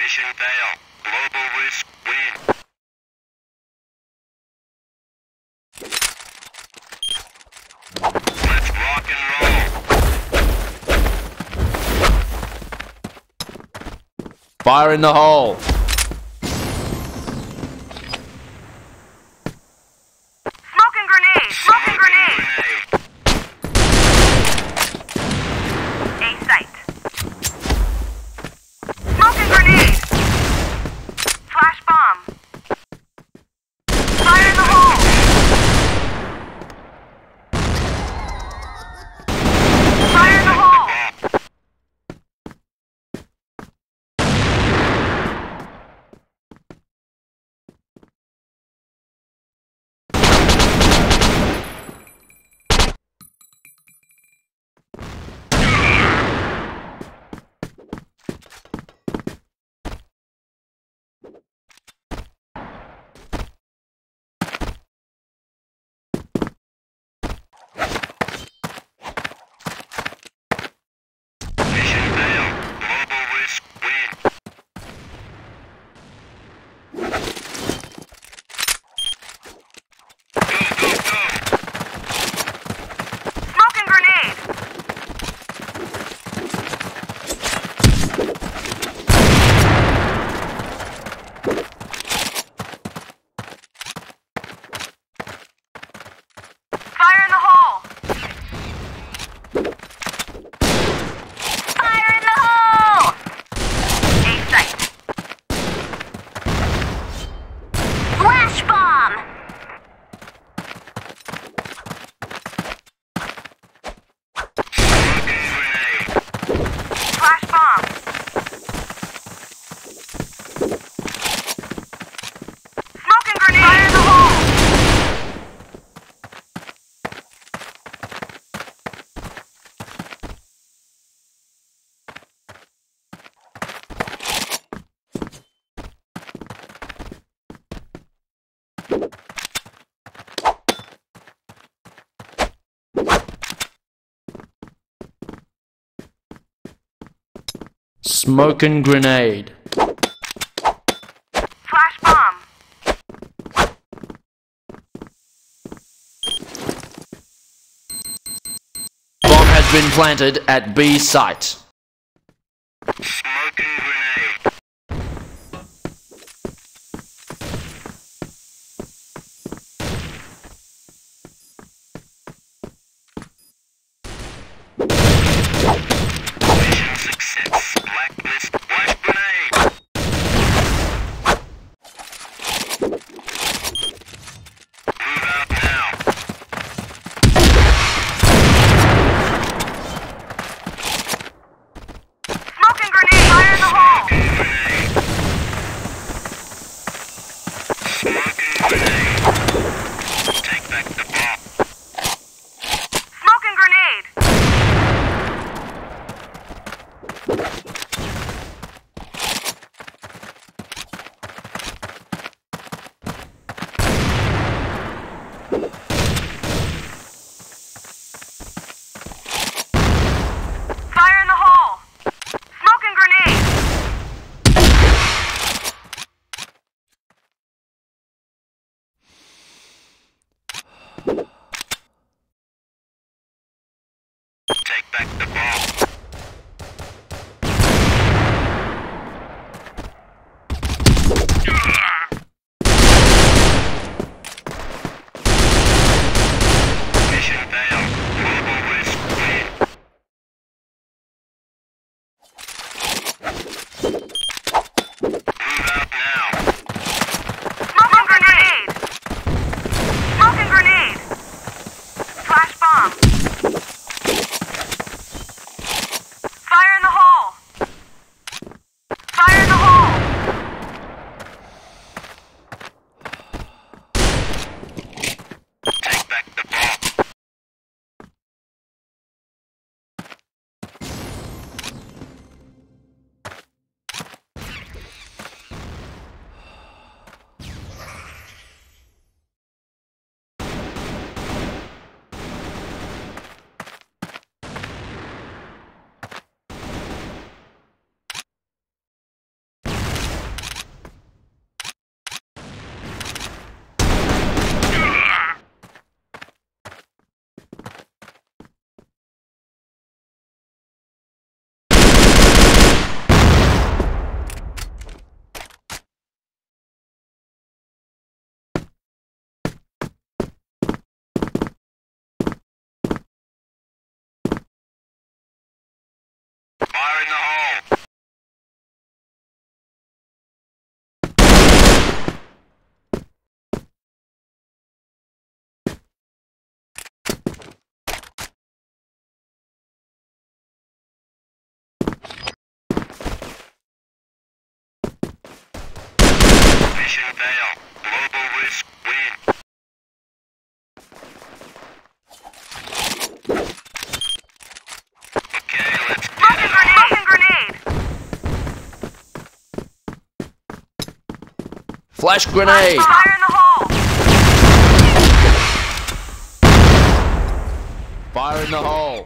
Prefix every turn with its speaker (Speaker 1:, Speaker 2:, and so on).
Speaker 1: Mission fail. Global risk win. Let's rock and roll.
Speaker 2: Fire in the hole.
Speaker 3: Smoking grenade! Smoking grenade! A site. Smoking grenade! Flash bomb. Fire in the hole! Fire in the hole!
Speaker 1: Mission fail. Global risk win. Go, go, go.
Speaker 3: Smoking grenade! Fire in the hole! Fire in the hole! A site. Flash bomb!
Speaker 1: Smoking grenade.
Speaker 3: Flash bomb! Smoking grenade! Fire in the hole!
Speaker 2: Smoking grenade.
Speaker 3: Flash bomb!
Speaker 2: Bomb has been planted at B site.
Speaker 1: Smoking grenade. Mission success. Blacklist. Flash grenade. Move out now.
Speaker 3: Smoking grenade! Fire in the hole!
Speaker 1: Smoking grenade. Take back the bomb.
Speaker 3: Smoking grenade! Fire in the hole! Smoking grenade!
Speaker 1: Take back the bomb. Mission fail. Global risk win. Move out now.
Speaker 3: Smoking grenade! Smoking grenade! Flash bomb!
Speaker 1: Fail. Global risk win. Okay, let's get
Speaker 3: Smoking
Speaker 1: it
Speaker 3: grenade!
Speaker 1: on.
Speaker 3: Smoking grenade!
Speaker 2: Flash grenade.
Speaker 3: Fire in the hole!
Speaker 2: Fire in the hole.